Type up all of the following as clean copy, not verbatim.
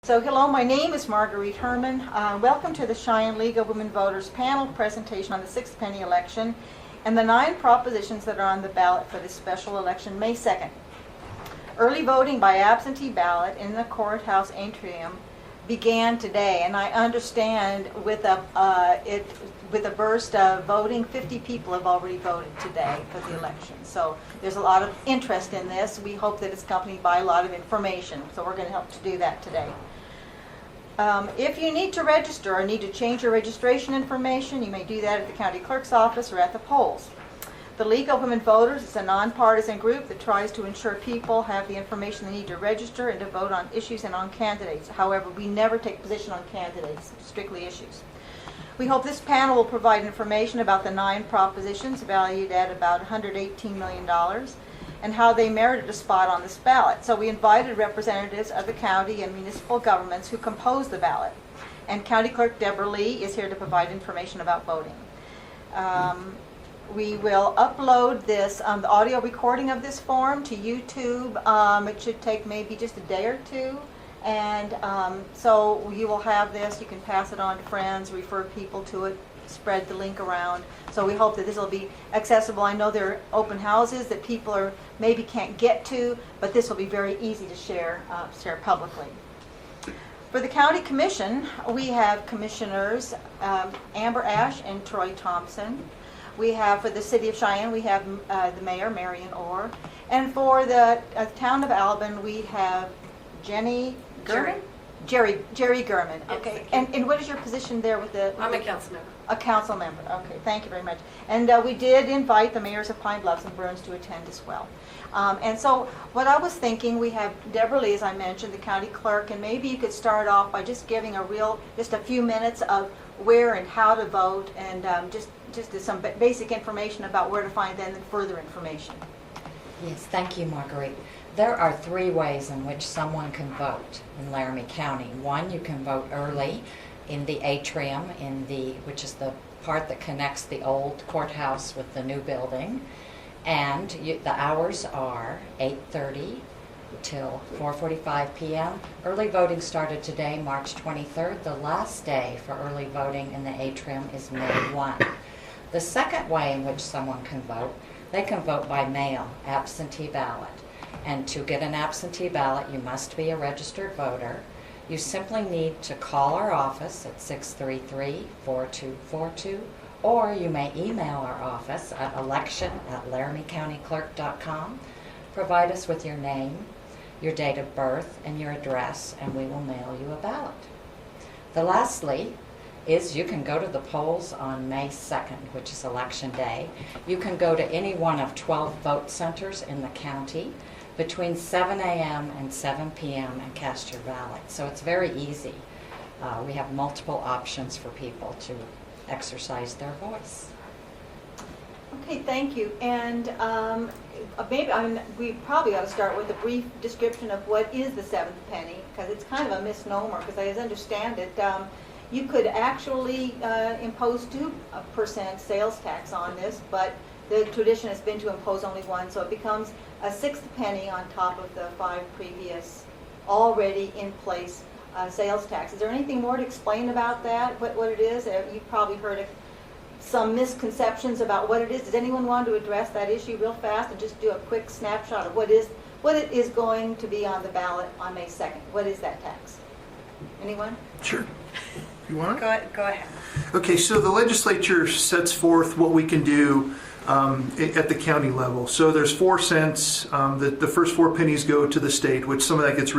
So hello, my name is Marguerite Herman. Welcome to the Cheyenne League of Women Voters panel presentation on the sixth penny election and the 9 propositions that are on the ballot for this special election May 2nd. Early voting by absentee ballot in the courthouse atrium began today, and I understand with a burst of voting, 50 people have already voted today for the election. So there's a lot of interest in this. We hope that it's accompanied by a lot of information. So we're going to help to do that today. If you need to register or need to change your registration information, you may do that at the county clerk's office or at the polls. The League of Women Voters is a nonpartisan group that tries to ensure people have the information they need to register and to vote on issues and on candidates. However, we never take position on candidates, strictly issues. We hope this panel will provide information about the 9 propositions valued at about $118 million and how they merited a spot on this ballot. So we invited representatives of the county and municipal governments who compose the ballot. And County Clerk Deborah Lee is here to provide information about voting. We will upload this, the audio recording of this form to YouTube. It should take maybe just a day or two. And so you will have this. You can pass it on to friends, refer people to it, spread the link around. So we hope that this will be accessible. I know there are open houses that people maybe can't get to, but this will be very easy to share publicly. For the County Commission, we have Commissioners Amber Ash and Troy Thompson. We have, for the City of Cheyenne, we have the Mayor, Marion Orr. And for the town of Albin, we have Jenny Gherman? Jerrie Gherman. Okay. And what is your position there with the... I'm a council member. A council member. Okay, thank you very much. And we did invite the mayors of Pine Bluffs and Burns to attend as well. And so what I was thinking, we have Deborah Lee, as I mentioned, the county clerk, and maybe you could start off by just giving just a few minutes of where and how to vote, and just some basic information about where to find then further information. Yes, thank you, Marguerite. There are 3 ways in which someone can vote in Laramie County. One, you can vote early in the atrium, which is the part that connects the old courthouse with the new building. And the hours are 8:30 till 4:45 p.m. Early voting started today, March 23rd. The last day for early voting in the atrium is May 1. The second way in which someone can vote, they can vote by mail, absentee ballot. And to get an absentee ballot, you must be a registered voter. You simply need to call our office at 633-4242, or you may email our office at election@laramiecountyclerk.com. Provide us with your name, your date of birth, and your address, and we will mail you a ballot. Lastly is you can go to the polls on May 2nd, which is Election Day. You can go to any one of 12 vote centers in the county between 7 a.m. and 7 p.m. and cast your ballot. So it's very easy. We have multiple options for people to exercise their voice. Okay, thank you. And we probably ought to start with a brief description of what is the 7th penny, because it's kind of a misnomer, because as I understand it, you could actually impose 2% sales tax on this, but the tradition has been to impose only 1, so it becomes a 6th penny on top of the 5 previous already in place sales tax. Is there anything more to explain about that, what it is? You've probably heard some misconceptions about what it is. Does anyone want to address that issue real fast and just do a quick snapshot of what it is going to be on the ballot on May 2nd? What is that tax? Anyone? Sure. You want it? Go ahead. Okay, so the legislature sets forth what we can do at the county level. So there's 4 cents. The first 4 pennies go to the state, which some of that gets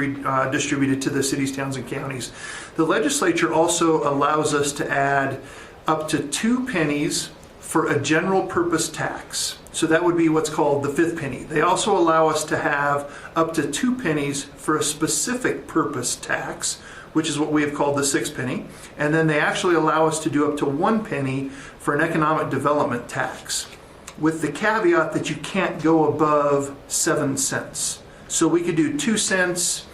distributed to the cities, towns, and counties. The legislature also allows us to add up to 2 pennies for a general purpose tax. So that would be what's called the 5th penny. They also allow us to have up to 2 pennies for a specific purpose tax, which is what we have called the 6th penny. And then they actually allow us to do up to 1 penny for an economic development tax, with the caveat that you can't go above 7 cents. So we could do 2 cents,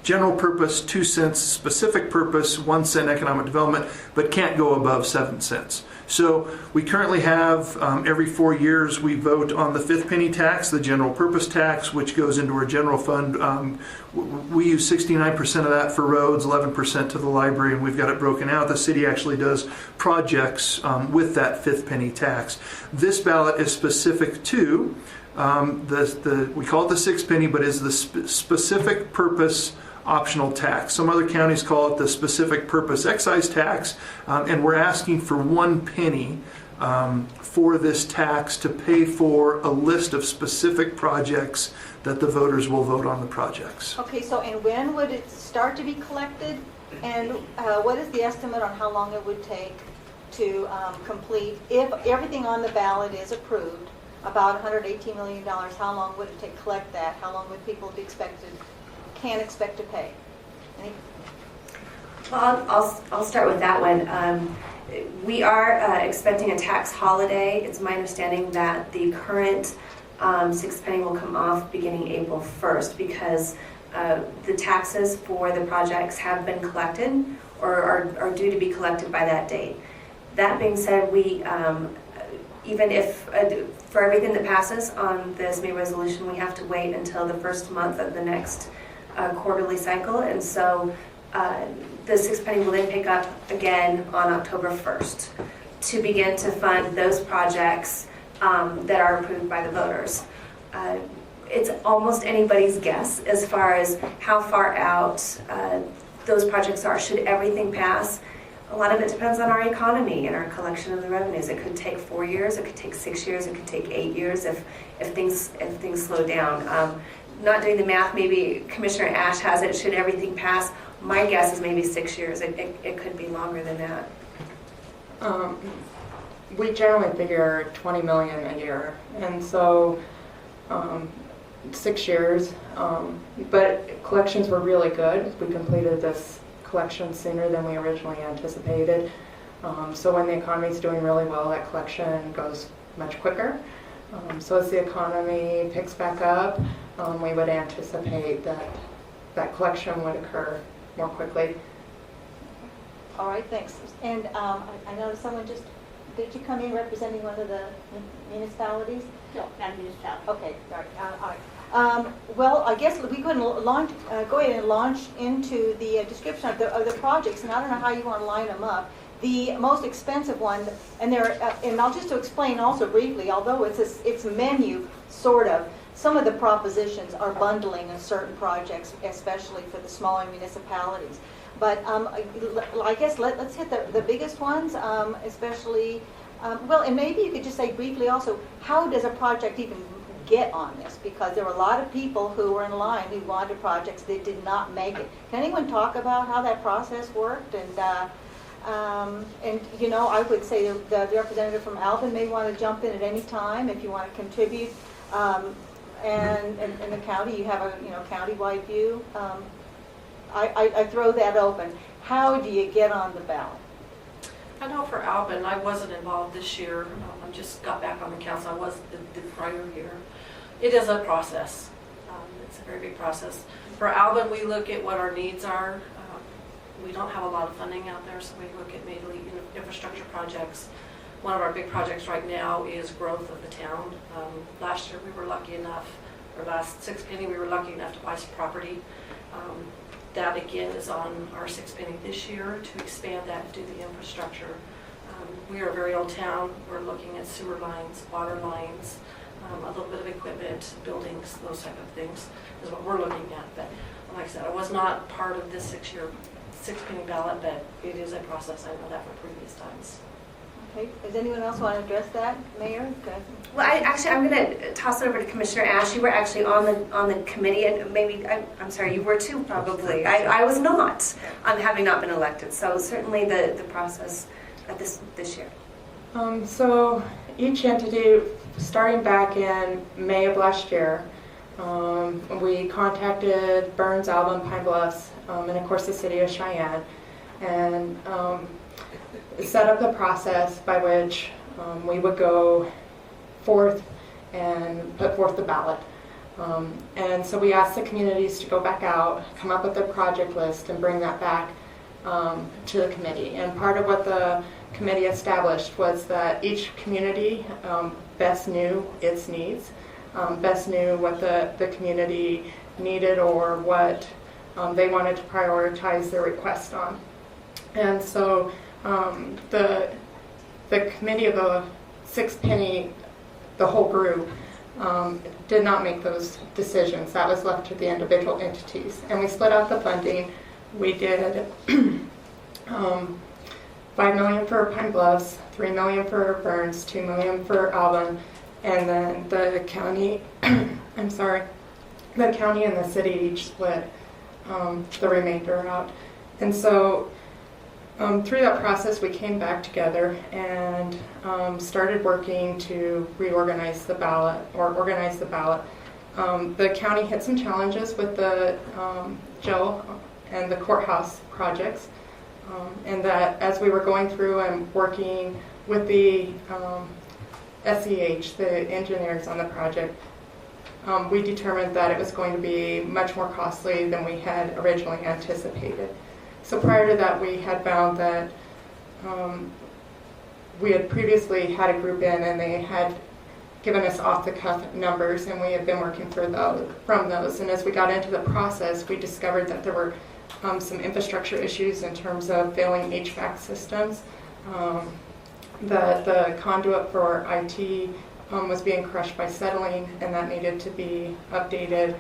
general purpose 2 cents, specific purpose 1 cent economic development, but can't go above 7 cents. So we currently have, every 4 years, we vote on the fifth penny tax, the general purpose tax, which goes into our general fund. We use 69% of that for roads, 11% to the library, and we've got it broken out. The city actually does projects with that fifth penny tax. This ballot is specific to, we call it the sixth penny, but is the specific purpose optional tax. Some other counties call it the specific purpose excise tax, and we're asking for 1 penny for this tax to pay for a list of specific projects that the voters will vote on the projects. Okay, so and when would it start to be collected? And what is the estimate on how long it would take to complete, if everything on the ballot is approved, about $118 million, how long would it take to collect that? How long would people can expect to pay? Well, I'll start with that one. We are expecting a tax holiday. It's my understanding that the current sixth penny will come off beginning April 1st because the taxes for the projects have been collected or are due to be collected by that date. That being said, we even if for everything that passes on this May resolution, we have to wait until the first month of the next quarterly cycle, and so the sixth penny will then pick up again on October 1st to begin to fund those projects that are approved by the voters. It's almost anybody's guess as far as how far out those projects are. Should everything pass? A lot of it depends on our economy and our collection of the revenues. It could take 4 years, it could take 6 years, it could take 8 years if things slow down. Not doing the math, maybe Commissioner Ash has it, should everything pass, my guess is maybe 6 years. It could be longer than that. We generally figure 20 million a year, and so 6 years. But collections were really good. We completed this collection sooner than we originally anticipated. So when the economy is doing really well, that collection goes much quicker. So as the economy picks back up, we would anticipate that collection would occur more quickly. All right, thanks. And I know someone just, did you come in representing one of the municipalities? No, not municipality. Okay, sorry. All right. Well, I guess we could go ahead and launch into the description of the projects, and I don't know how you want to line them up. The most expensive one, and I'll just to explain also briefly, although it's menu sort of, some of the propositions are bundling in certain projects, especially for the smaller municipalities. But I guess let's hit the biggest ones, especially. Well, and maybe you could just say briefly also, how does a project even get on this? Because there were a lot of people who were in line who wanted projects that did not make it. Can anyone talk about how that process worked? And you know, I would say the representative from Albin may want to jump in at any time if you want to contribute. And in the county, you have a county-wide view. I throw that open. How do you get on the ballot? I know for Albin, I wasn't involved this year. I just got back on the council. I was the prior year. It is a process. It's a very big process. For Albin, we look at what our needs are. We don't have a lot of funding out there, so we look at mainly infrastructure projects. One of our big projects right now is growth of the town. Last year we were lucky enough, or last sixth penny we were lucky enough to buy some property. That again is on our sixth penny this year to expand that and do the infrastructure. We are a very old town. We're looking at sewer lines, water lines, a little bit of equipment, buildings, those type of things is what we're looking at. But like I said, I was not part of this sixth penny ballot, but it is a process. I know that from previous times. Okay. Does anyone else want to address that, Mayor? Okay. Well, I'm going to toss it over to Commissioner Ash. You were actually on the committee, and maybe I'm sorry, you were too, probably. I was not, having not been elected. So certainly the process of this year. So each entity, starting back in May of last year, we contacted Burns, Albin, Pine Bluffs, and of course the city of Cheyenne, and set up the process by which we would go forth and put forth the ballot. And so we asked the communities to go back out, come up with their project list, and bring that back to the committee. And part of what the committee established was that each community best knew its needs, best knew what the community needed or what they wanted to prioritize their request on. And so the committee of the six penny, the whole group, did not make those decisions. That was left to the individual entities. And we split out the funding. We did $5 million for Pine Bluffs, $3 million for Burns, $2 million for Albin, and then the county, I'm sorry, the county and the city each split the remainder out. And so through that process, we came back together and started working to reorganize the ballot, or organize the ballot. The county had some challenges with the jail and the courthouse projects, and that as we were going through and working with the SEH, the engineers on the project, we determined that it was going to be much more costly than we had originally anticipated. So prior to that, we had found that we had previously had a group in, and they had given us off-the-cuff numbers, and we had been working from those. And as we got into the process, we discovered that there were some infrastructure issues in terms of failing HVAC systems, that the conduit for IT was being crushed by settling, and that needed to be updated.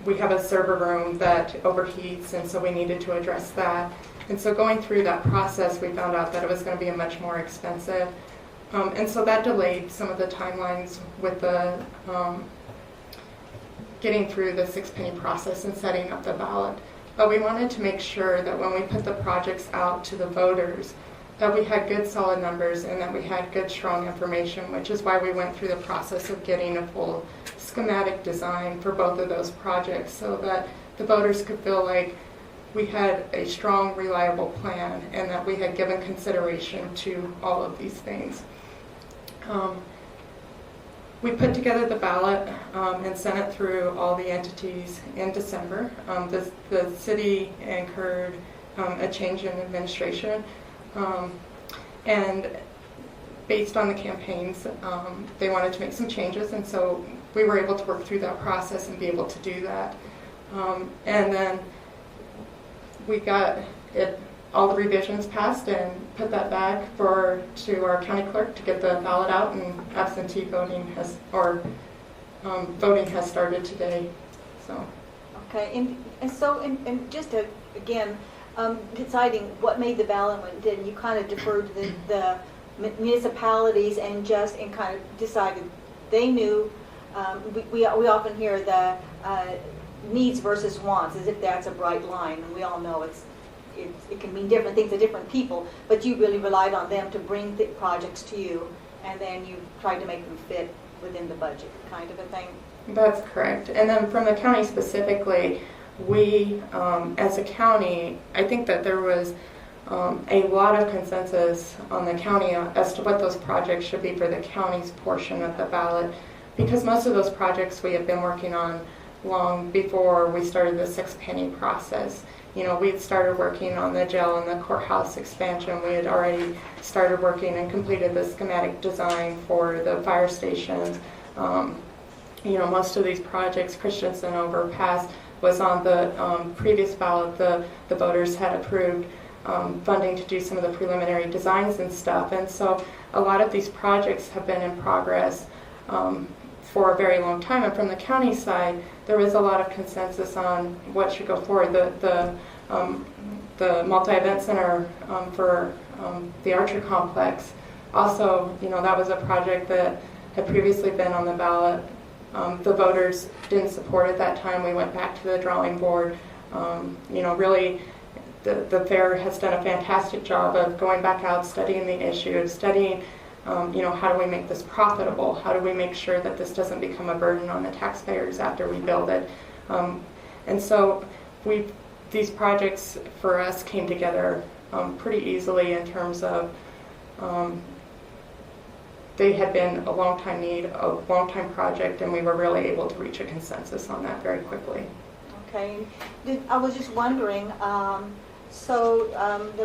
We have a server room that overheats, and so we needed to address that. And so going through that process, we found out that it was going to be much more expensive. And so that delayed some of the timelines with the getting through the six-penny process and setting up the ballot. But we wanted to make sure that when we put the projects out to the voters, that we had good solid numbers and that we had good strong information, which is why we went through the process of getting a full schematic design for both of those projects, so that the voters could feel like we had a strong, reliable plan and that we had given consideration to all of these things. We put together the ballot and sent it through all the entities in December. The city incurred a change in administration, and based on the campaigns, they wanted to make some changes, and so we were able to work through that process and be able to do that. And then we got all the revisions passed and put that back to our county clerk to get the ballot out, and absentee voting voting has started today. So. Okay, and so just to, again, deciding what made the ballot and what didn't, you kind of deferred to the municipalities and kind of decided they knew. We often hear the needs versus wants, as if that's a bright line, and we all know it can mean different things to different people, but you really relied on them to bring the projects to you, and then you tried to make them fit within the budget, kind of a thing. That's correct. And then from the county specifically, we, as a county, I think that there was a lot of consensus on the county as to what those projects should be for the county's portion of the ballot, because most of those projects we have been working on long before we started the six-penny process. You know, we had started working on the jail and the courthouse expansion. We had already started working and completed the schematic design for the fire stations. You know, most of these projects, Christensen Overpass was on the previous ballot. The voters had approved funding to do some of the preliminary designs and stuff. And so a lot of these projects have been in progress for a very long time. And from the county side, there was a lot of consensus on what should go forward. The multi-event center for the Archer complex, also, you know, that was a project that had previously been on the ballot. The voters didn't support at that time. We went back to the drawing board. You know, really, the fair has done a fantastic job of going back out, studying the issue, studying, you know, how do we make this profitable? How do we make sure that this doesn't become a burden on the taxpayers after we build it? And so these projects for us came together pretty easily in terms of They had been a long time need, a long time project, and we were really able to reach a consensus on that very quickly. Okay. I was just wondering, the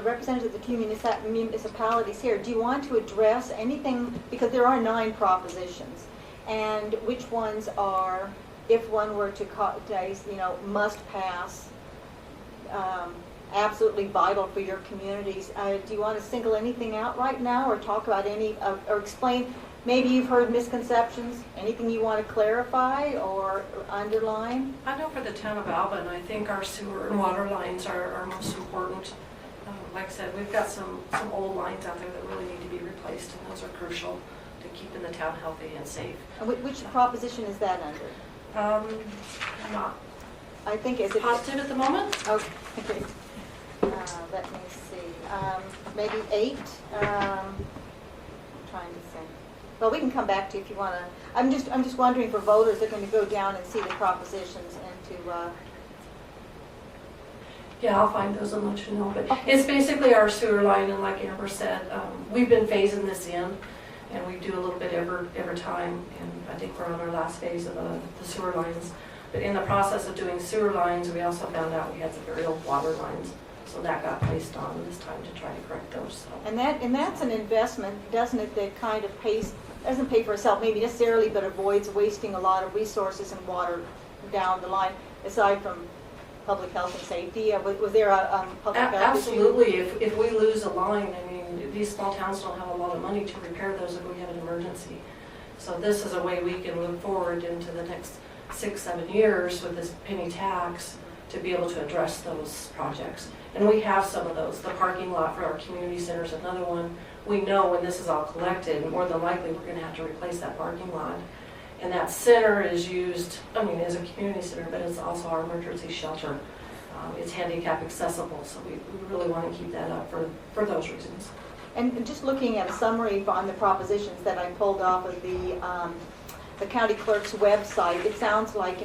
representatives of the two municipalities here, do you want to address anything, because there are 9 propositions, and which ones are, if one were to, must pass, absolutely vital for your communities. Do you want to single anything out right now, or talk about any, or explain, maybe you've heard misconceptions, anything you want to clarify or underline? I know for the town of Albin, I think our sewer and water lines are most important. Like I said, we've got some old lines out there that really need to be replaced, and those are crucial to keeping the town healthy and safe. And which proposition is that under? I'm not I think, is it? positive at the moment. Okay. Let me see. Maybe 8. Trying to think. Well, we can come back to you if you want to. I'm just wondering for voters that are going to go down and see the propositions and to. Yeah, I'll find those and let you know. But it's basically our sewer line, and like Amber said, we've been phasing this in, and we do a little bit every time. And I think we're on our last phase of the sewer lines. But in the process of doing sewer lines, we also found out we had some very old water lines. So that got placed on this time to try to correct those. So. And that's an investment, doesn't it, that kind of doesn't pay for itself maybe necessarily, but avoids wasting a lot of resources and water down the line, aside from public health and safety. Was there a public health Absolutely. If we lose a line, I mean, these small towns don't have a lot of money to repair those if we have an emergency. So this is a way we can move forward into the next 6-7 years with this penny tax to be able to address those projects. And we have some of those. The parking lot for our community center is another one. We know when this is all collected, more than likely we're going to have to replace that parking lot. And that center is used, as a community center, but it's also our emergency shelter. It's handicap accessible, so we really want to keep that up for those reasons. And just looking at a summary on the propositions that I pulled off of the county clerk's website, it sounds like,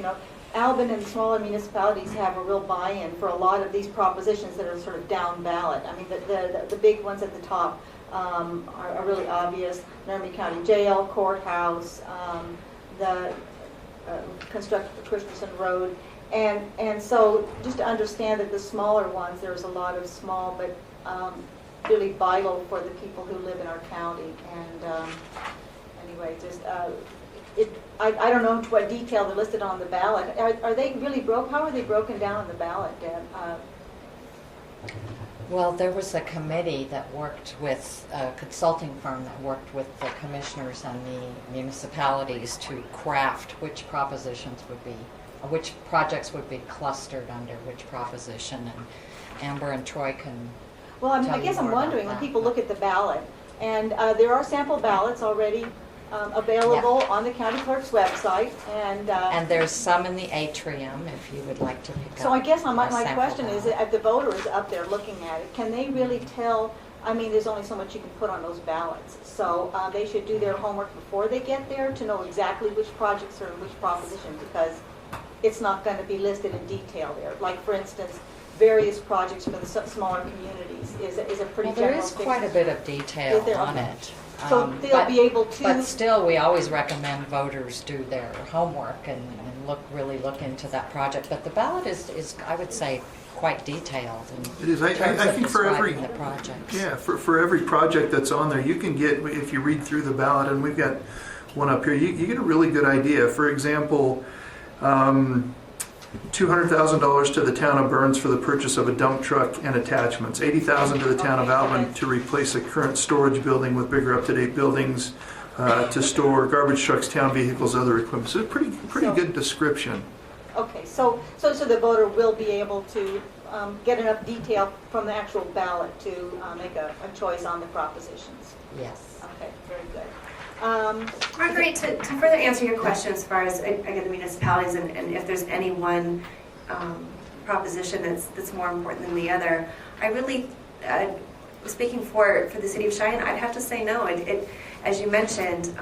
Albin and the smaller municipalities have a real buy-in for a lot of these propositions that are sort of down ballot. I mean, the big ones at the top are really obvious. Laramie County Jail, courthouse, the construct the Christensen Road. And so just to understand that the smaller ones, there's a lot of small but really vital for the people who live in our county. And anyway, just I don't know to what detail they're listed on the ballot. Are they really how are they broken down on the ballot, Deb? Well, there was a committee that worked with a consulting firm that worked with the commissioners and the municipalities to craft which propositions would be, which projects would be clustered under which proposition. And Amber and Troy can. Well, I guess I'm wondering when people look at the ballot, and there are sample ballots already available on the county clerk's website, and there's some in the atrium if you would like to pick up. So I guess my sample question is, ballot. if the voter is up there looking at it, can they really tell? There's only so much you can put on those ballots, so they should do their homework before they get there to know exactly which projects are in which proposition, because it's not going to be listed in detail there. Like, for instance, various projects for the smaller communities is a pretty there general is picture. quite a bit of detail on it. So they'll be able to. But still, we always recommend voters do their homework and really look into that project. But the ballot is I would say, quite detailed. It is. I think for every the projects. Yeah, for every project that's on there, you can get, if you read through the ballot, and we've got one up here, you get a really good idea. For example, $200,000 to the town of Burns for the purchase of a dump truck and attachments. $80,000 to the town of Albin to replace a current storage building with bigger up-to-date buildings to store garbage trucks, town vehicles, other equipment. So it's pretty good description. Okay, so the voter will be able to get enough detail from the actual ballot to make a choice on the propositions. Yes. Okay, very good. Marguerite, to further answer your question as far as again the municipalities and if there's any one proposition that's more important than the other, I really, speaking for the city of Cheyenne, I'd have to say no. It as you mentioned,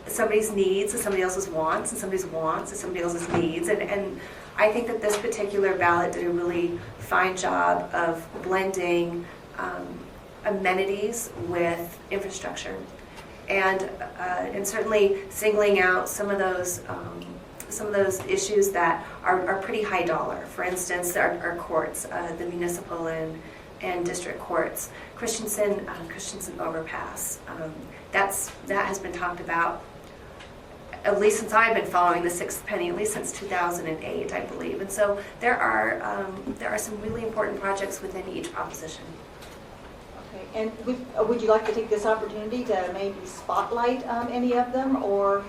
somebody's needs is somebody else's wants, and somebody's wants is somebody else's needs, and I think that this particular ballot did a really fine job of blending amenities with infrastructure. and certainly singling out some of those issues that are pretty high dollar. For instance, our courts, the municipal and district courts, Christensen overpass. That has been talked about at least since I've been following the sixth penny, at least since 2008, I believe. And so there are some really important projects within each proposition. Okay, and would you like to take this opportunity to maybe spotlight any of them, or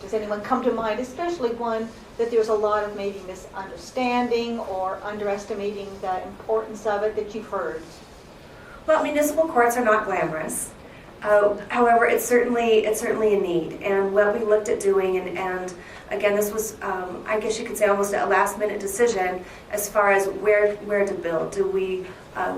does anyone come to mind, especially one that there's a lot of maybe misunderstanding or underestimating the importance of it that you've heard? Well, municipal courts are not glamorous. However, it's certainly a need, and what we looked at doing, and again, this was, I guess you could say, almost a last-minute decision as far as where to build. Do we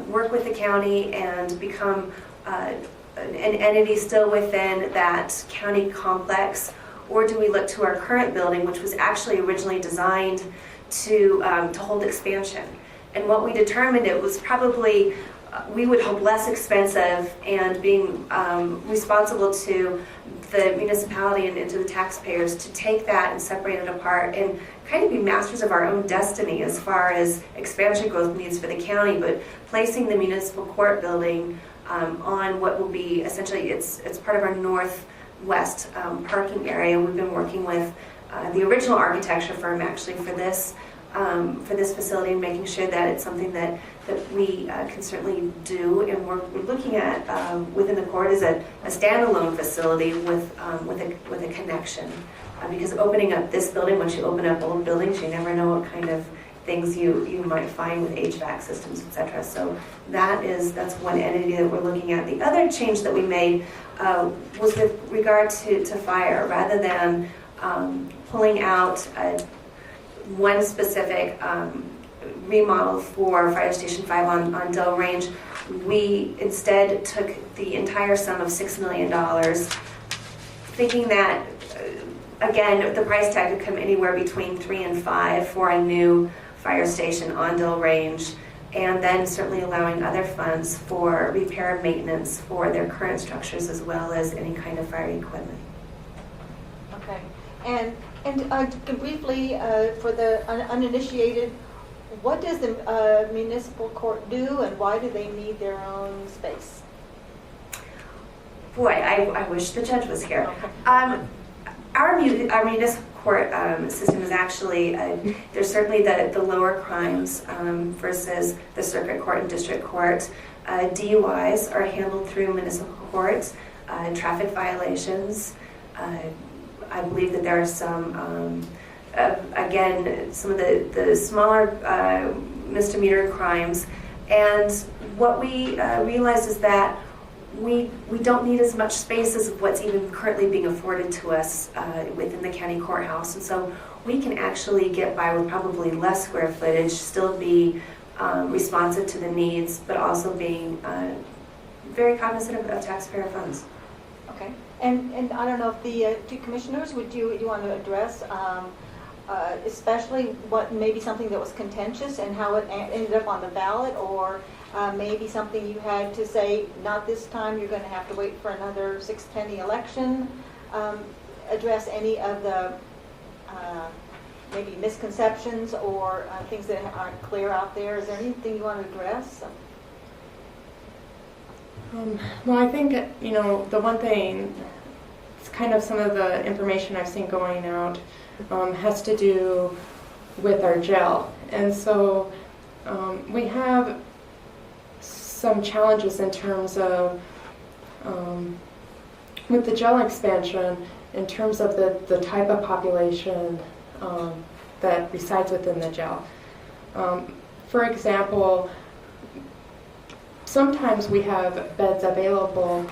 work with the county and become an entity still within that county complex, or do we look to our current building, which was actually originally designed to hold expansion? And what we determined, it was probably, we would hope, less expensive, and being responsible to the municipality and to the taxpayers to take that and separate it apart and kind of be masters of our own destiny as far as expansion growth needs for the county, but placing the municipal court building on what will be essentially, it's part of our northwest parking area. We've been working with the original architecture firm actually for this facility, and making sure that it's something that we can certainly do. And we're looking at within the court is a standalone facility with a connection, because opening up this building, once you open up old buildings, you never know what kind of things you might find with HVAC systems, etc. So that's one entity that we're looking at. The other change that we made was with regard to fire. Rather than pulling out one specific remodel for Fire Station 5 on Dell Range, we instead took the entire sum of $6 million, thinking that, again, the price tag could come anywhere between 3 and 5 for a new fire station on Dell Range, and then certainly allowing other funds for repair and maintenance for their current structures, as well as any kind of fire equipment. Okay, and briefly, for the uninitiated, what does the municipal court do, and why do they need their own space? Boy, I wish the judge was here. Okay. Our municipal court system is actually, there's certainly the lower crimes versus the circuit court and district court. DUIs are handled through municipal court, traffic violations. I believe that there are some, again, some of the smaller misdemeanor crimes. And what we realized is that we don't need as much space as what's even currently being afforded to us within the county courthouse. And so we can actually get by with probably less square footage, still be responsive to the needs, but also being very cognizant of taxpayer funds. Okay, and I don't know if the two commissioners, would you want to address especially what maybe something that was contentious and how it ended up on the ballot, or maybe something you had to say, not this time, you're going to have to wait for another six-penny election. Address any of the maybe misconceptions or things that aren't clear out there. Is there anything you want to address? Well, I think, the one thing, it's kind of some of the information I've seen going out has to do with our jail. And so we have some challenges in terms of, with the jail expansion, in terms of the type of population that resides within the jail. For example, sometimes we have beds available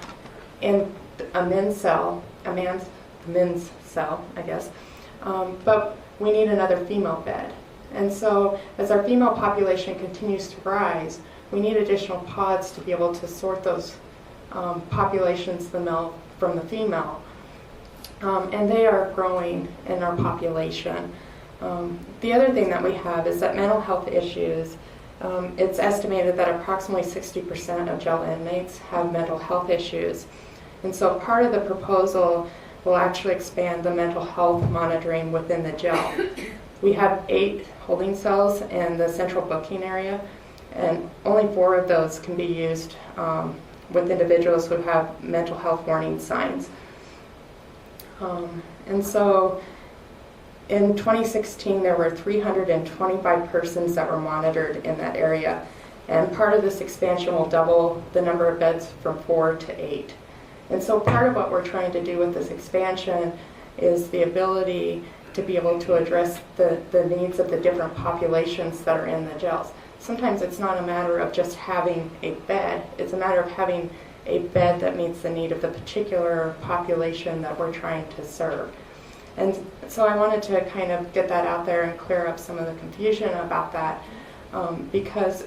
in a men's cell, I guess, but we need another female bed. And so as our female population continues to rise, we need additional pods to be able to sort those populations, the male from the female. And they are growing in our population. The other thing that we have is that mental health issues. It's estimated that approximately 60% of jail inmates have mental health issues. And so part of the proposal will actually expand the mental health monitoring within the jail. We have 8 holding cells in the central booking area, and only 4 of those can be used with individuals who have mental health warning signs. And so in 2016, there were 325 persons that were monitored in that area. And part of this expansion will double the number of beds from 4 to 8. And so part of what we're trying to do with this expansion is the ability to be able to address the needs of the different populations that are in the jails. Sometimes it's not a matter of just having a bed, it's a matter of having a bed that meets the need of the particular population that we're trying to serve. And so I wanted to kind of get that out there and clear up some of the confusion about that, because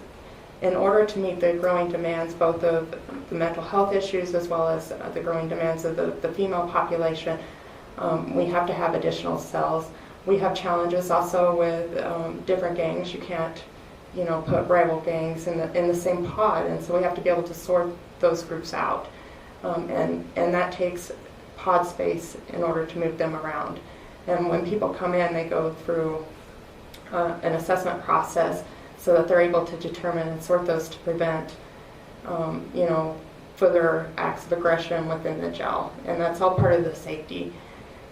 in order to meet the growing demands, both of the mental health issues as well as the growing demands of the female population, we have to have additional cells. We have challenges also with different gangs. You can't, put rival gangs in the same pod, and so we have to be able to sort those groups out, and that takes pod space in order to move them around. And when people come in, they go through an assessment process so that they're able to determine and sort those to prevent, further acts of aggression within the jail. And that's all part of the safety.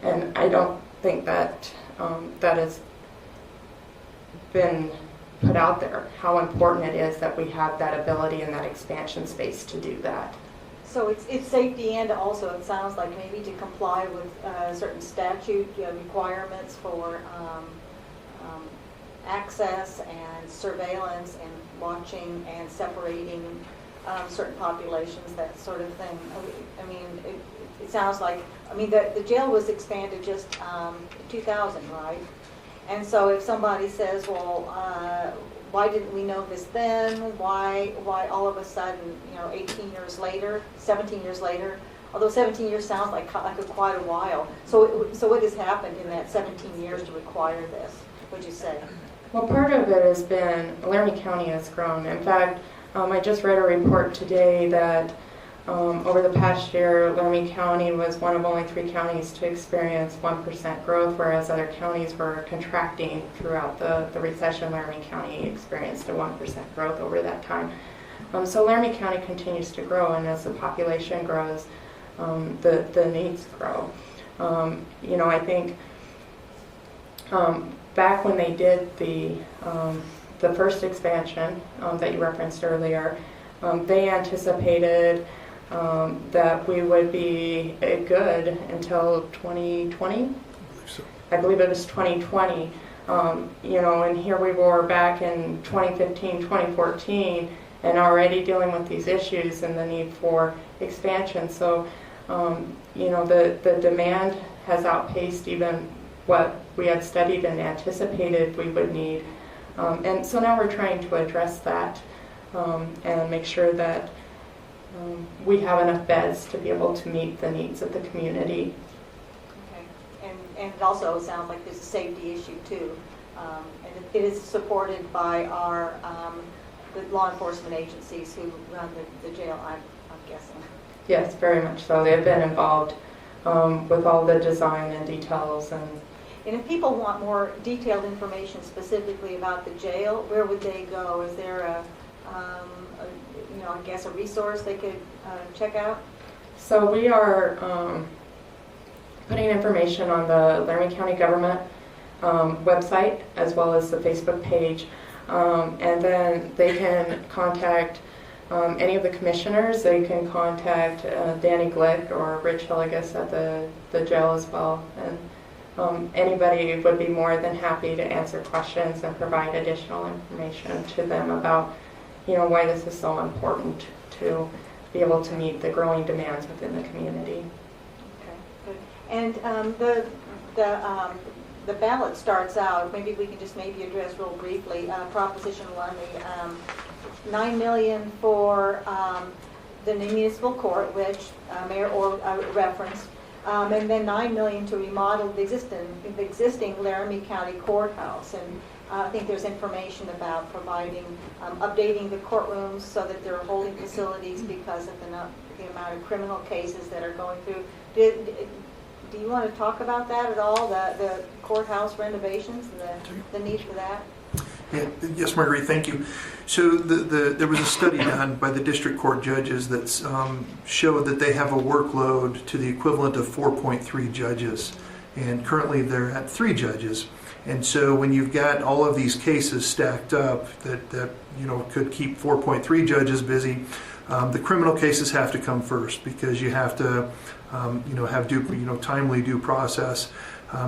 And I don't think that that has been put out there, how important it is that we have that ability and that expansion space to do that. So it's safety, and also it sounds like maybe to comply with certain statute requirements for access and surveillance and watching and separating certain populations, that sort of thing. I mean, it sounds like, the jail was expanded just 2000, right? And so if somebody says, well, why didn't we know this then? Why all of a sudden, 18 years later, 17 years later, although 17 years sounds like quite a while. So what has happened in that 17 years to require this, would you say? Well, part of it has been Laramie County has grown. In fact, I just read a report today that over the past year, Laramie County was one of only 3 counties to experience 1% growth, whereas other counties were contracting throughout the recession. Laramie County experienced a 1% growth over that time. So Laramie County continues to grow, and as the population grows, the needs grow. I think back when they did the first expansion that you referenced earlier, they anticipated that we would be good until 2020. I believe it was 2020. And here we were back in 2015, 2014, and already dealing with these issues and the need for expansion. So, the demand has outpaced even what we had studied and anticipated we would need. And so now we're trying to address that and make sure that we have enough beds to be able to meet the needs of the community. Okay. And it also sounds like there's a safety issue too. And it is supported by our the law enforcement agencies who run the jail, I'm guessing. Yes, very much so. They've been involved with all the design and details. And if people want more detailed information specifically about the jail, where would they go? Is there a resource they could check out? So we are putting information on the Laramie County government website as well as the Facebook page. And then they can contact any of the commissioners. They can contact Danny Glick or Rich Hilligus at the jail as well. And anybody would be more than happy to answer questions and provide additional information to them about why this is so important to be able to meet the growing demands within the community. Okay, good. And the ballot starts out, maybe we can just address real briefly, Proposition 1, the $9 million for the municipal court, which Mayor Orr referenced, and then $9 million to remodel the existing Laramie County courthouse. I think there's information about providing, updating the courtrooms so that they're holding facilities because of the amount of criminal cases that are going through. Do you want to talk about that at all, the courthouse renovations and the need for that? Yeah, yes, Marguerite, thank you. So there was a study done by the district court judges that showed that they have a workload to the equivalent of 4.3 judges. And currently they're at 3 judges. And so when you've got all of these cases stacked up that could keep 4.3 judges busy, the criminal cases have to come first because you have to have timely due process.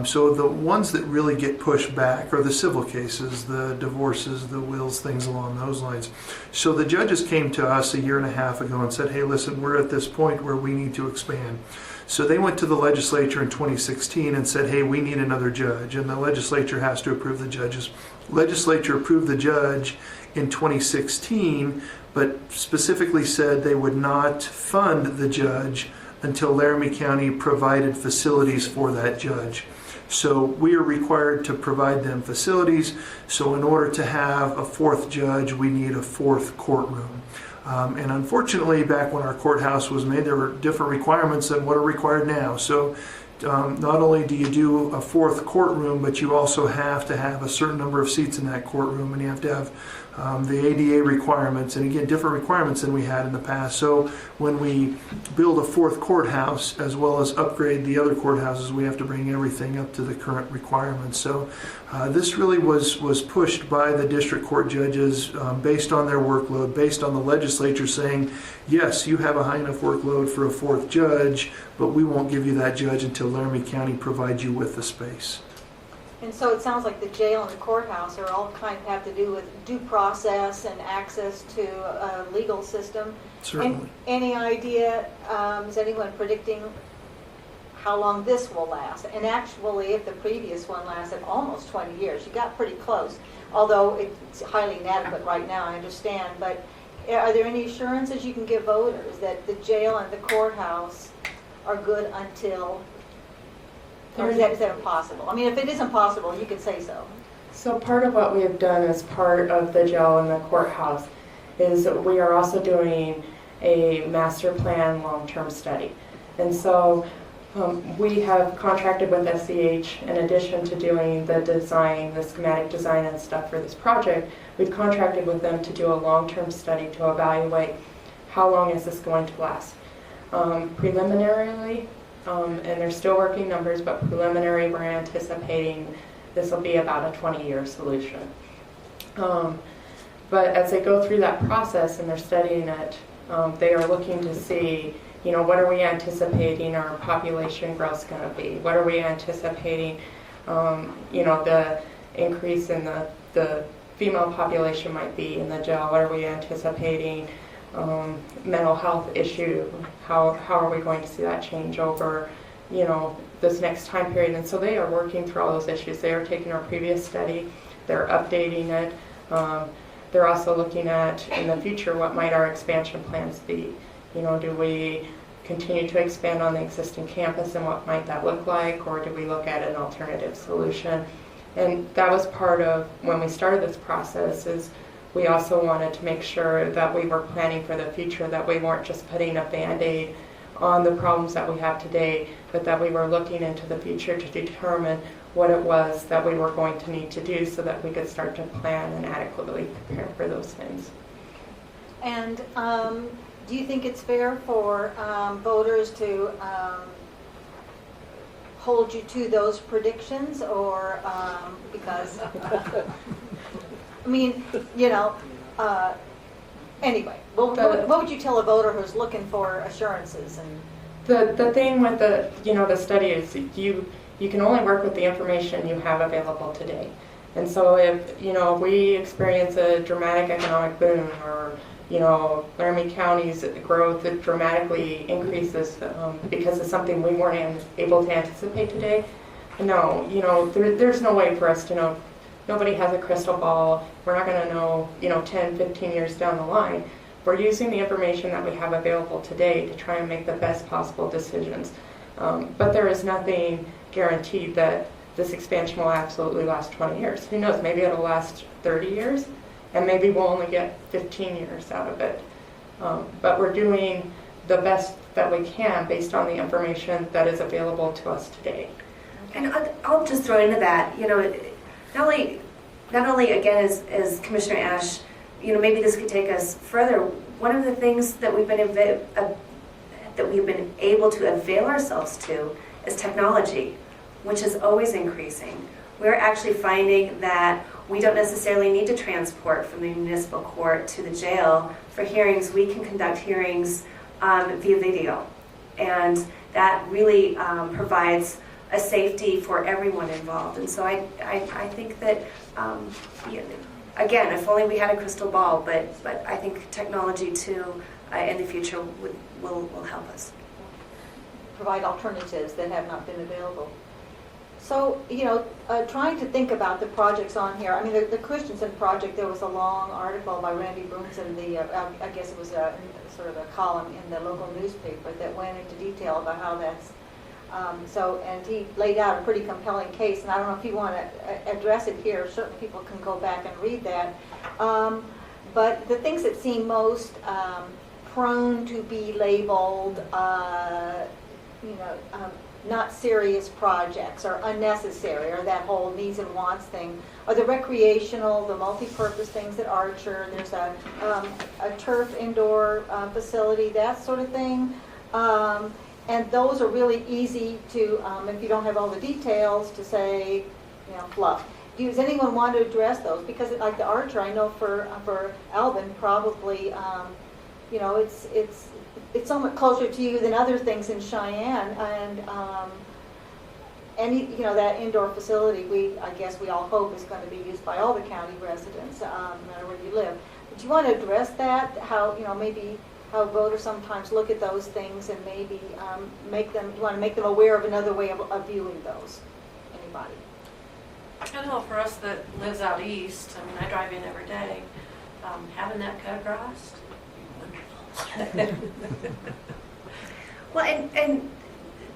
So the ones that really get pushed back are the civil cases, the divorces, the wills, things along those lines. So the judges came to us a year and a half ago and said, hey, listen, we're at this point where we need to expand. So they went to the legislature in 2016 and said, hey, we need another judge. And the legislature has to approve the judges. Legislature approved the judge in 2016, but specifically said they would not fund the judge until Laramie County provided facilities for that judge. So we are required to provide them facilities. So in order to have a 4th judge, we need a 4th courtroom. And unfortunately, back when our courthouse was made, there were different requirements than what are required now. So not only do you do a 4th courtroom, but you also have to have a certain number of seats in that courtroom, and you have to have the ADA requirements, and again, different requirements than we had in the past. So when we build a 4th courthouse, as well as upgrade the other courthouses, we have to bring everything up to the current requirements. So this really was pushed by the district court judges based on their workload, based on the legislature saying, yes, you have a high enough workload for a 4th judge, but we won't give you that judge until Laramie County provides you with the space. And so it sounds like the jail and the courthouse are all kind of have to do with due process and access to a legal system. Certainly. Any idea, is anyone predicting how long this will last? And actually, if the previous one lasted almost 20 years, you got pretty close. Although it's highly inadequate right now, I understand. But are there any assurances you can give voters that the jail and the courthouse are good until... Or is that impossible? I mean, if it is impossible, you can say so. So part of what we have done as part of the jail and the courthouse is we are also doing a master plan long-term study. And so we have contracted with SCH in addition to doing the design, the schematic design and stuff for this project. We've contracted with them to do a long-term study to evaluate how long is this going to last. Preliminarily, and they're still working numbers, but preliminary, we're anticipating this will be about a 20-year solution. But as they go through that process and they're studying it, they are looking to see, what are we anticipating our population growth going to be? What are we anticipating, the increase in the female population might be in the jail? What are we anticipating? Mental health issue, how are we going to see that change over, this next time period? And so they are working through all those issues. They are taking our previous study, they're updating it. They're also looking at, in the future, what might our expansion plans be? Do we continue to expand on the existing campus and what might that look like, or do we look at an alternative solution? And that was part of when we started this process, is we also wanted to make sure that we were planning for the future, that we weren't just putting a Band-Aid on the problems that we have today, but that we were looking into the future to determine what it was that we were going to need to do so that we could start to plan and adequately prepare for those things. And do you think it's fair for voters to hold you to those predictions, or because... I mean, anyway, what would you tell a voter who's looking for assurances? And the thing with the study is you can only work with the information you have available today. And so if, we experience a dramatic economic boom, or, Laramie County's growth that dramatically increases because of something we weren't able to anticipate today, no, there's no way for us to know. Nobody has a crystal ball. We're not going to know, 10, 15 years down the line. We're using the information that we have available today to try and make the best possible decisions. But there is nothing guaranteed that this expansion will absolutely last 20 years. Who knows, maybe it'll last 30 years, and maybe we'll only get 15 years out of it. But we're doing the best that we can based on the information that is available to us today. And I'll just throw into that, not only again as Commissioner Ash, maybe this could take us further. One of the things that we've been able to avail ourselves to is technology, which is always increasing. We're actually finding that we don't necessarily need to transport from the municipal court to the jail for hearings. We can conduct hearings via video, and that really provides a safety for everyone involved. And so I think that, again, if only we had a crystal ball, but I think technology too in the future will help us. Provide alternatives that have not been available. So, trying to think about the projects on here, I mean, the Christensen project, there was a long article by Randy Brooms in the, I guess it was sort of a column in the local newspaper that went into detail about how that's, and he laid out a pretty compelling case, and I don't know if you want to address it here. Certain people can go back and read that. But the things that seem most prone to be labeled, not serious projects or unnecessary, or that whole needs and wants thing, or the recreational, the multi-purpose things at Archer. There's a turf indoor facility, that sort of thing. And those are really easy to, if you don't have all the details, to say, fluff. Does anyone want to address those? Because like the Archer, I know for Albin, probably, it's so much closer to you than other things in Cheyenne, and that indoor facility, I guess we all hope is going to be used by all the county residents, no matter where you live. But do you want to address that? How maybe how voters sometimes look at those things and maybe you want to make them aware of another way of viewing those. Anybody? I know for us that lives out east, I mean, I drive in every day, having that cut across. Well, and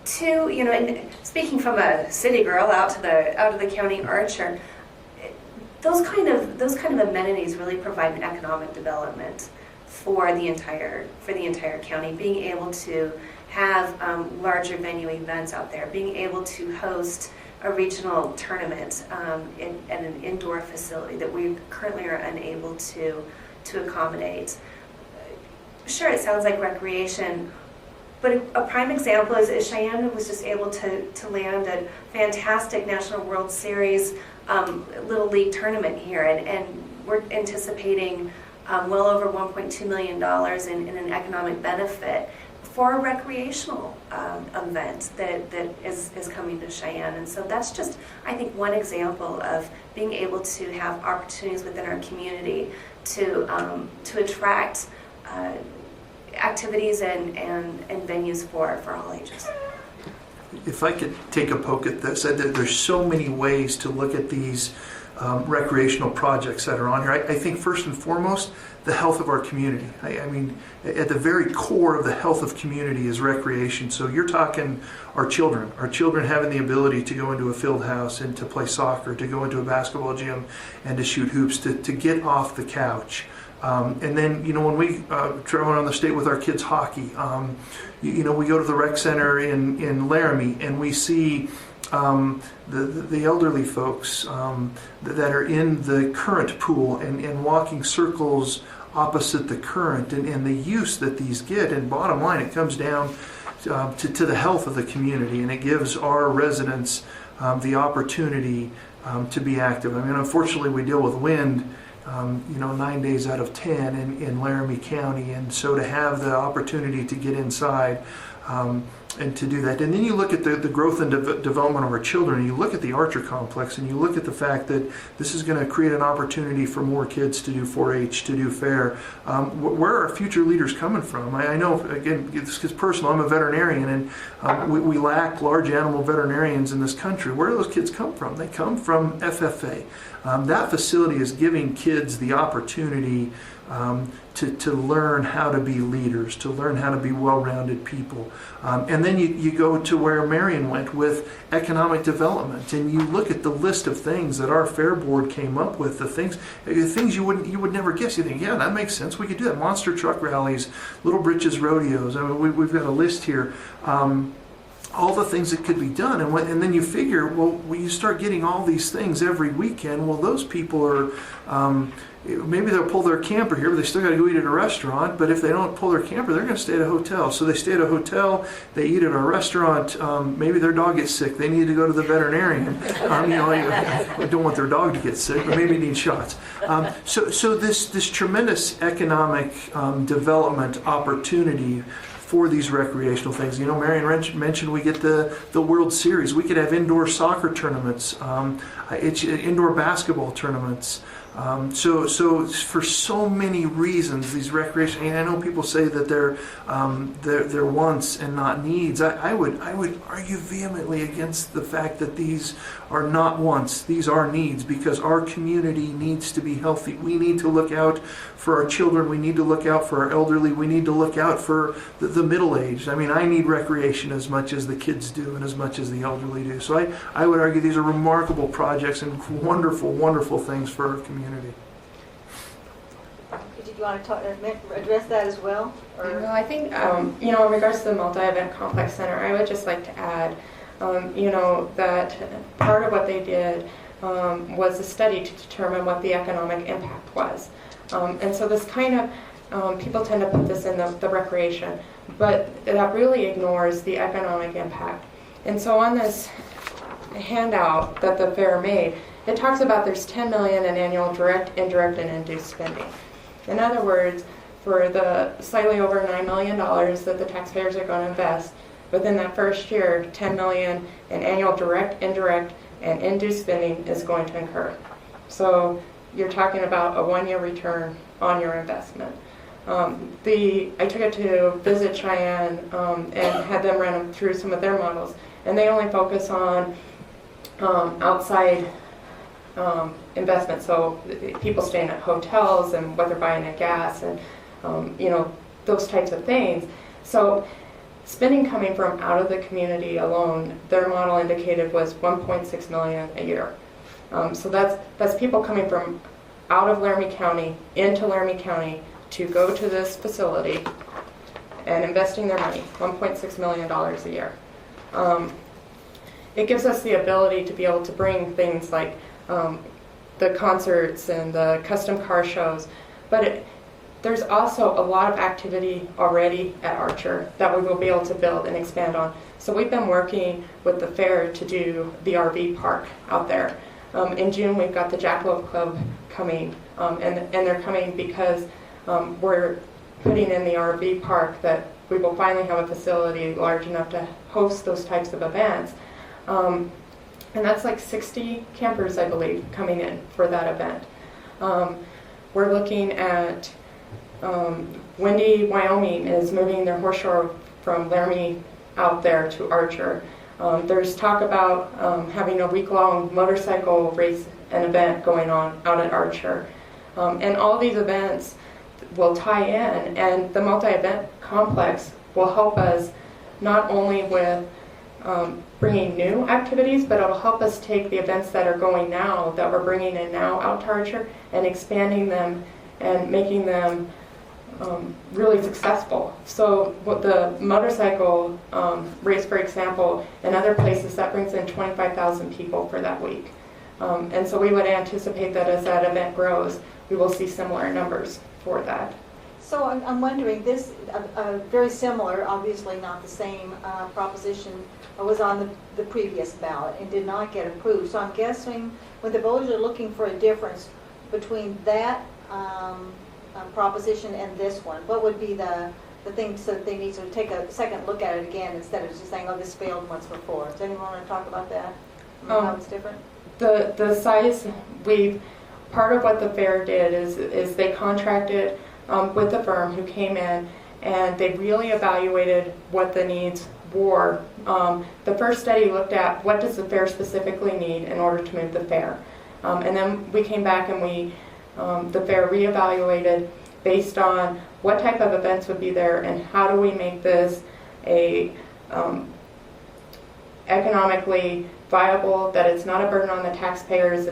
two, and speaking from a city girl out of the county Archer, those kind of amenities really provide an economic development for the entire county. Being able to have larger venue events out there, being able to host a regional tournament in an indoor facility that we currently are unable to accommodate. Sure, it sounds like recreation, but a prime example is Cheyenne was just able to land a fantastic National World Series Little League tournament here, and we're anticipating well over $1.2 million in an economic benefit for a recreational event that is coming to Cheyenne. And so that's just, I think, one example of being able to have opportunities within our community to attract activities and venues for all ages. If I could take a poke at this, there's so many ways to look at these recreational projects that are on here. I think first and foremost, the health of our community. I mean, at the very core of the health of community is recreation. So you're talking our children having the ability to go into a field house and to play soccer, to go into a basketball gym and to shoot hoops, to get off the couch. And then, when we travel around the state with our kids' hockey, we go to the rec center in Laramie and we see the elderly folks that are in the current pool and walking circles opposite the current and the use that these get. And bottom line, it comes down to the health of the community, and it gives our residents the opportunity to be active. I mean, unfortunately, we deal with wind 9 days out of 10 in Laramie County, and so to have the opportunity to get inside and to do that. And then you look at the growth and development of our children, and you look at the Archer complex, and you look at the fact that this is going to create an opportunity for more kids to do 4-H, to do fair. Where are our future leaders coming from? I know, again, this gets personal, I'm a veterinarian, and we lack large animal veterinarians in this country. Where do those kids come from? They come from FFA. That facility is giving kids the opportunity to learn how to be leaders, to learn how to be well-rounded people. And then you go to where Marion went with economic development, and you look at the list of things that our fair board came up with, the things you would never guess. You think, yeah, that makes sense. We could do that. Monster truck rallies, Little Britches rodeos. I mean, we've got a list here. All the things that could be done, and then you figure, well, when you start getting all these things every weekend, well, those people are, maybe they'll pull their camper here, but they still got to go eat at a restaurant. But if they don't pull their camper, they're going to stay at a hotel. So they stay at a hotel, they eat at a restaurant. Maybe their dog gets sick, they need to go to the veterinarian. You don't want their dog to get sick, but maybe need shots. So this tremendous economic development opportunity for these recreational things. Marion mentioned we get the World Series. We could have indoor soccer tournaments, indoor basketball tournaments. So for so many reasons, these recreation. And I know people say that they're wants and not needs. I would argue vehemently against the fact that these are not wants. These are needs, because our community needs to be healthy. We need to look out for our children. We need to look out for our elderly. We need to look out for the middle-aged. I mean, I need recreation as much as the kids do and as much as the elderly do. So I would argue these are remarkable projects and wonderful, wonderful things for our community. Did you want to address that as well? Well, I think, in regards to the multi-event complex center, I would just like to add, that part of what they did was a study to determine what the economic impact was. And so this kind of, people tend to put this in the recreation, but that really ignores the economic impact. And so on this handout that the fair made, it talks about there's $10 million in annual direct, indirect, and induced spending. In other words, for the slightly over $9 million that the taxpayers are going to invest, within that first year, $10 million in annual direct, indirect, and induced spending is going to incur. So you're talking about a 1-year return on your investment. I took it to visit Cheyenne and had them run through some of their models, and they only focus on outside investment. So people staying at hotels and what they're buying at gas and those types of things. So spending coming from out of the community alone, their model indicated was $1.6 million a year. So that's people coming from out of Laramie County into Laramie County to go to this facility and investing their money, $1.6 million a year. It gives us the ability to be able to bring things like the concerts and the custom car shows, but there's also a lot of activity already at Archer that we will be able to build and expand on. So we've been working with the fair to do the RV park out there. In June, we've got the Jackalope Club coming, and they're coming because we're putting in the RV park that we will finally have a facility large enough to host those types of events. And that's like 60 campers, I believe, coming in for that event. We're looking at Windy, Wyoming is moving their horse show from Laramie out there to Archer. There's talk about having a week-long motorcycle race and event going on out at Archer. And all these events will tie in, and the multi-event complex will help us not only with bringing new activities, but it'll help us take the events that are going now, that we're bringing in now out to Archer, and expanding them and making them really successful. So what the motorcycle race, for example, in other places, that brings in 25,000 people for that week. And so we would anticipate that as that event grows, we will see similar numbers for that. So I'm wondering, this very similar, obviously not the same proposition, was on the previous ballot and did not get approved. So I'm guessing when the voters are looking for a difference between that proposition and this one, what would be the things that they need to take a second look at it again instead of just saying, oh, this failed once before? Does anyone want to talk about that? How it's different? The size, part of what the fair did is they contracted with the firm who came in, and they really evaluated what the needs were. The first study looked at what does the fair specifically need in order to move the fair. And then we came back and the fair reevaluated based on what type of events would be there and how do we make this a economically viable, that it's not a burden on the taxpayers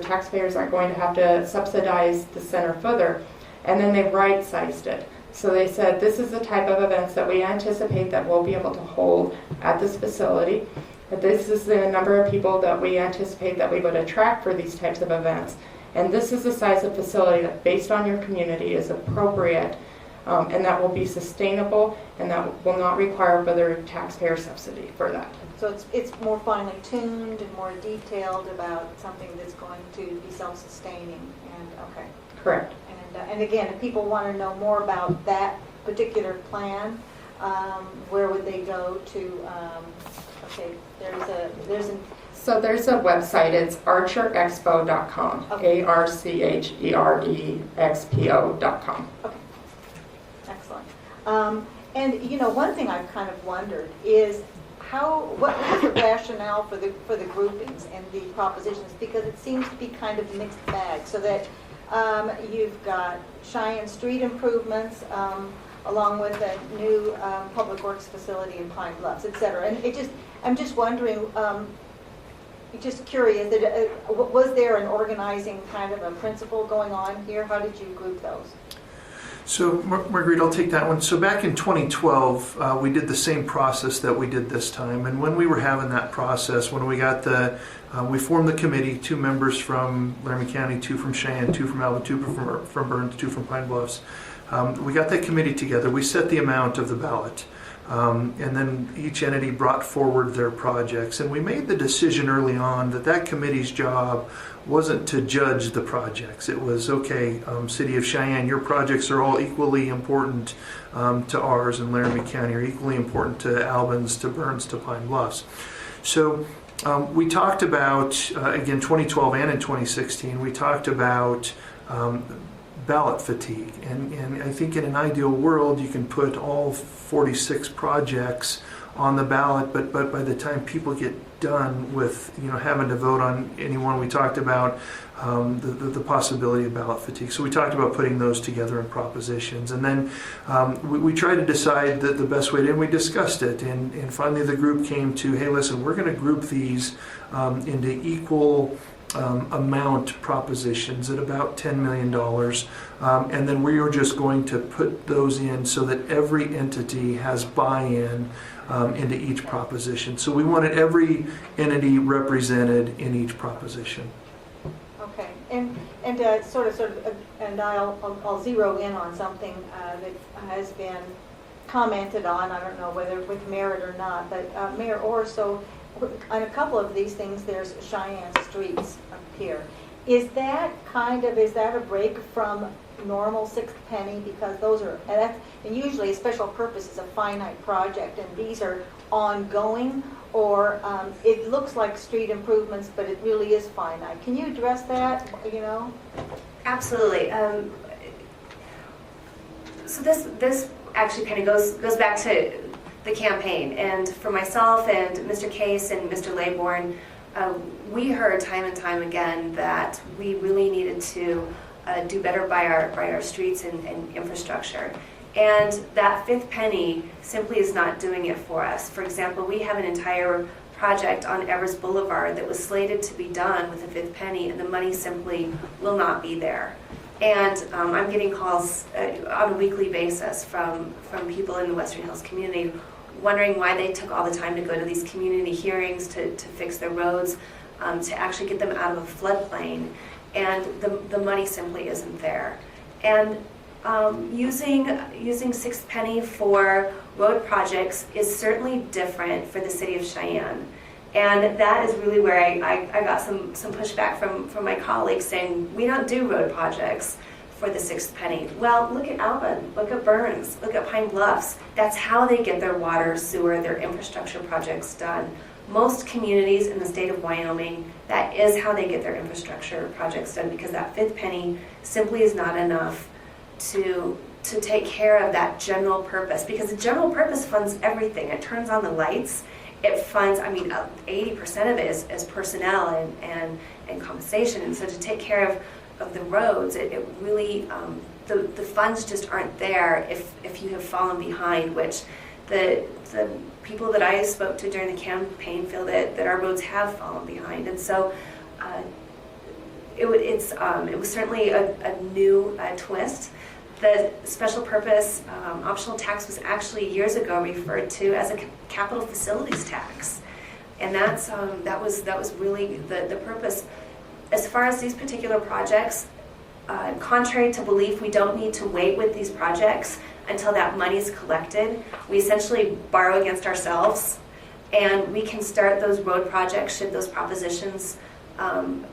aren't going to have to subsidize the center further. And then they right-sized it. So they said, this is the type of events that we anticipate that we'll be able to hold at this facility. This is the number of people that we anticipate that we would attract for these types of events. And this is the size of facility that, based on your community, is appropriate, and that will be sustainable, and that will not require further taxpayer subsidy for that. So it's more finely tuned and more detailed about something that's going to be self-sustaining, and okay. Correct. And again, if people want to know more about that particular plan, where would they go to? Okay, So there's a website. It's archerexpo.com. Okay. ARCHEREXPO.com. Okay, excellent. And you know, one thing I've kind of wondered is what is the rationale for the groupings and the propositions? Because it seems to be kind of mixed bag. So that you've got Cheyenne street improvements, along with a new public works facility in Pine Bluffs, et cetera. And I'm just wondering, just curious, was there an organizing kind of a principle going on here? How did you group those? So, Marguerite, I'll take that one. So back in 2012, we did the same process that we did this time. And when we were having that process, when we got we formed the committee, 2 members from Laramie County, 2 from Cheyenne, 2 from Albin, 2 from Burns, 2 from Pine Bluffs. We got that committee together. We set the amount of the ballot. And then each entity brought forward their projects. And we made the decision early on that committee's job wasn't to judge the projects. It was, okay, City of Cheyenne, your projects are all equally important to ours, and Laramie County are equally important to Albin's, to Burns, to Pine Bluffs. So we talked about, again, 2012 and in 2016, we talked about ballot fatigue. And I think in an ideal world, you can put all 46 projects on the ballot, but by the time people get done with having to vote on anyone, we talked about the possibility of ballot fatigue. So we talked about putting those together in propositions, and then we tried to decide the best way to, and we discussed it, and finally the group came to, hey, listen, we're going to group these into equal amount propositions at about $10 million, and then we are just going to put those in so that every entity has buy-in into each proposition. So we wanted every entity represented in each proposition. Okay, and sort of, and I'll zero in on something that has been commented on. I don't know whether with merit or not, but Mayor Orr, so on a couple of these things, there's Cheyenne streets up here. Is that a break from normal sixth penny? Because those are, and usually a special purpose is a finite project, and these are ongoing, or it looks like street improvements, but it really is finite. Can you address that, Absolutely. So this actually kind of goes back to the campaign, and for myself and Mr. Case and Mr. Laybourne, we heard time and time again that we really needed to do better by our streets and infrastructure. And that fifth penny simply is not doing it for us. For example, we have an entire project on Evers Boulevard that was slated to be done with a fifth penny, and the money simply will not be there. And I'm getting calls on a weekly basis from people in the Western Hills community wondering why they took all the time to go to these community hearings to fix their roads, to actually get them out of a floodplain, and the money simply isn't there. And using sixth penny for road projects is certainly different for the City of Cheyenne. And that is really where I got some pushback from my colleagues saying, we don't do road projects for the sixth penny. Well, look at Albin, look at Burns, look at Pine Bluffs. That's how they get their water, sewer, their infrastructure projects done. Most communities in the state of Wyoming, that is how they get their infrastructure projects done, because that fifth penny simply is not enough to take care of that general purpose, because the general purpose funds everything. It turns on the lights. It funds, 80% of it is personnel and compensation. And so to take care of the roads, it really, the funds just aren't there if you have fallen behind, which the people that I spoke to during the campaign feel that our roads have fallen behind, and so it was certainly a new twist. The special purpose optional tax was actually years ago referred to as a capital facilities tax, and that was really the purpose. As far as these particular projects, contrary to belief, we don't need to wait with these projects until that money is collected. We essentially borrow against ourselves, and we can start those road projects should those propositions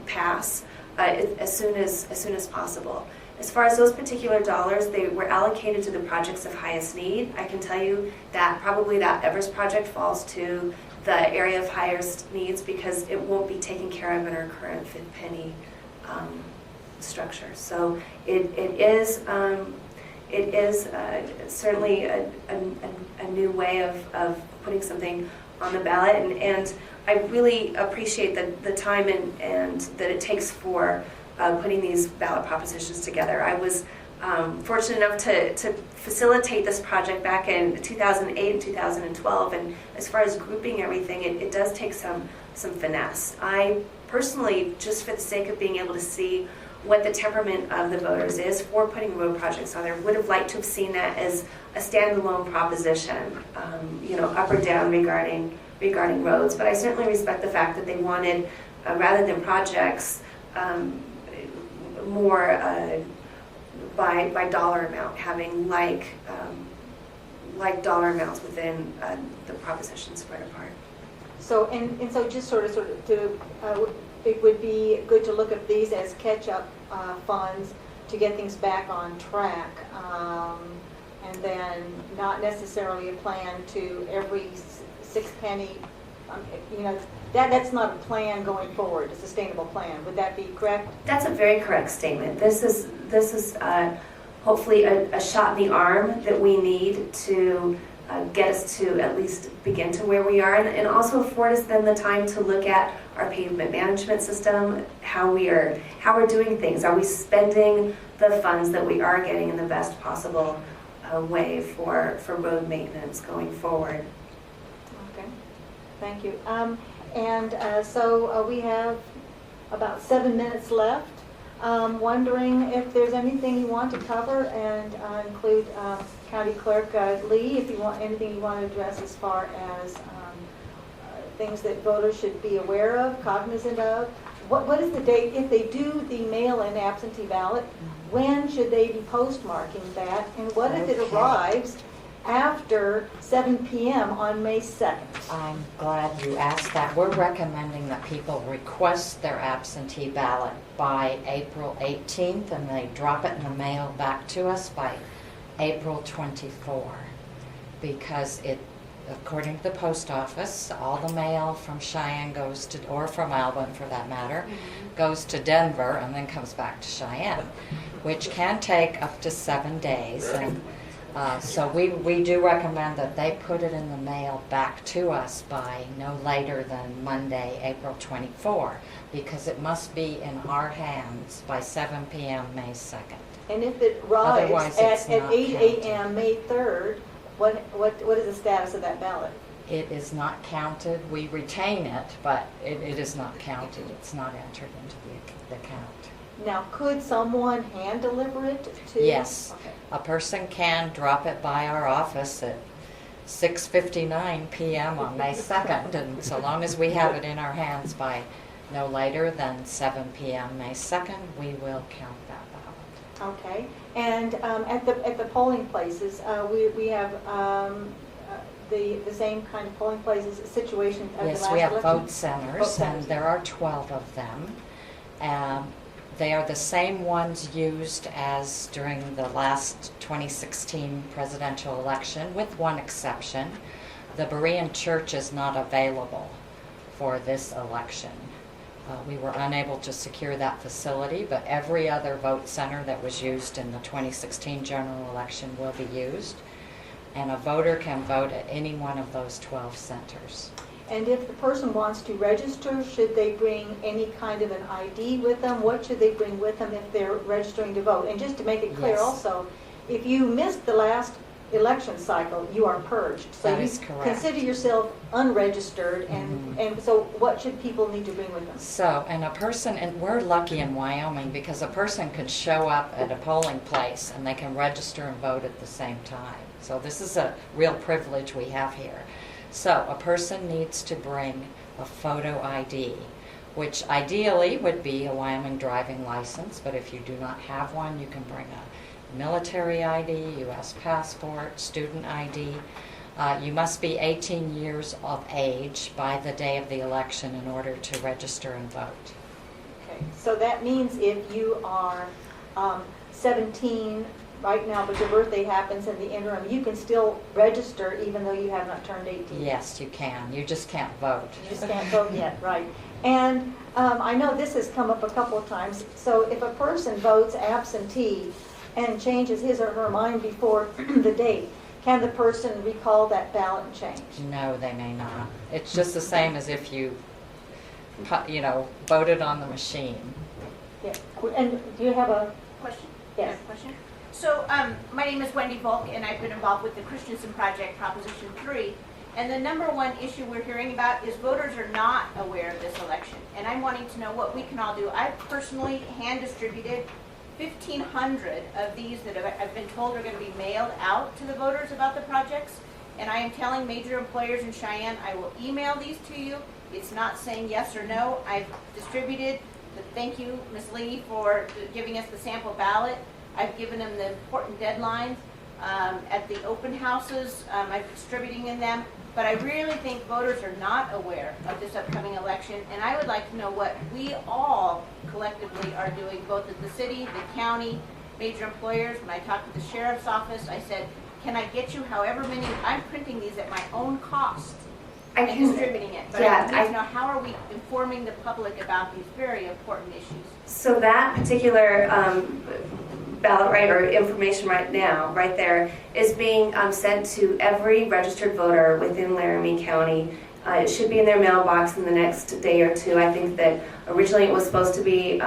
pass as soon as possible. As far as those particular dollars, they were allocated to the projects of highest need. I can tell you that probably that Evers project falls to the area of highest needs because it won't be taken care of in our current fifth penny structure. So it is certainly a new way of putting something on the ballot, and I really appreciate the time and that it takes for putting these ballot propositions together. I was fortunate enough to facilitate this project back in 2008 and 2012, and as far as grouping everything, it does take some finesse. I personally, just for the sake of being able to see what the temperament of the voters is for putting road projects on there, would have liked to have seen that as a standalone proposition, up or down regarding roads. But I certainly respect the fact that they wanted, rather than projects, more by dollar amount, having like dollar amounts within the proposition spread apart. So and so just sort of to it would be good to look at these as catch-up funds to get things back on track, and then not necessarily a plan to every sixth penny. That's not a plan going forward, a sustainable plan. Would that be correct? That's a very correct statement. This is hopefully a shot in the arm that we need to get us to at least begin to where we are, and also afford us then the time to look at our pavement management system, how we're doing things. Are we spending the funds that we are getting in the best possible way for road maintenance going forward? Okay, thank you. So we have about 7 minutes left. Wondering if there's anything you want to cover and include County Clerk Lee, if you want anything you want to address as far as things that voters should be aware of, cognizant of. What is the date, if they do the mail-in absentee ballot, when should they be postmarking that? And what if it arrives after 7 p.m. on May 2nd? I'm glad you asked that. We're recommending that people request their absentee ballot by April 18th, and they drop it in the mail back to us by April 24, because according to the post office, all the mail from Cheyenne goes to, or from Albin for that matter, goes to Denver and then comes back to Cheyenne, which can take up to 7 days. And so we do recommend that they put it in the mail back to us by no later than Monday, April 24, because it must be in our hands by 7 p.m. May 2nd. And if it arrives at 8 a.m. May 3rd, what is the status of that ballot? It is not counted. We retain it, but it is not counted. It's not entered into the count. Now, could someone hand deliver it to? Yes. Okay. A person can drop it by our office at 6:59 p.m. on May 2nd, and so long as we have it in our hands by no later than 7 p.m. May 2nd, we will count that ballot. Okay. And at the polling places, we have the same kind of polling places situation as Yes, the last we have election? vote centers, Vote centers, and there are 12 of them. They are the same ones used as during the last 2016 presidential election, with one exception. The Berean Church is not available for this election. We were unable to secure that facility, but every other vote center that was used in the 2016 general election will be used, and a voter can vote at any one of those 12 centers. And if the person wants to register, should they bring any kind of an ID with them? What should they bring with them if they're registering to vote? And just to make it clear Yes. also, if you missed the last election cycle, you are purged. So That you is correct. consider yourself unregistered, and so what should people need to bring with them? So, and a person, and we're lucky in Wyoming because a person could show up at a polling place and they can register and vote at the same time. So this is a real privilege we have here. So a person needs to bring a photo ID, which ideally would be a Wyoming driving license, but if you do not have one, you can bring a military ID, U.S. passport, student ID. You must be 18 years of age by the day of the election in order to register and vote. Okay, so that means if you are 17 right now, but your birthday happens in the interim, you can still register even though you have not turned 18? Yes, you can. You just can't vote. You just can't vote yet, right. And I know this has come up a couple of times. So if a person votes absentee and changes his or her mind before the date, can the person recall that ballot and change? No, they may not. It's just the same as if you voted on the machine. Yeah. And do you have a Question? Yes. I have a question. So, my name is Wendy Volk, and I've been involved with the Christensen Project, Proposition 3. And the number one issue we're hearing about is voters are not aware of this election. And I'm wanting to know what we can all do. I've personally hand distributed 1,500 of these that I've been told are going to be mailed out to the voters about the projects. And I am telling major employers in Cheyenne, I will email these to you. It's not saying yes or no. I've distributed, thank you, Ms. Lee, for giving us the sample ballot. I've given them the important deadlines at the open houses. I'm distributing in them. But I really think voters are not aware of this upcoming election, and I would like to know what we all collectively are doing, both at the city, the county, major employers. When I talked to the sheriff's office, I said, can I get you however many? I'm printing these at my own cost and distributing it. But I need to know, how are we informing the public about these very important issues? So that particular ballot right or information right now, right there, is being sent to every registered voter within Laramie County. It should be in their mailbox in the next day or two. I think that originally it was supposed to be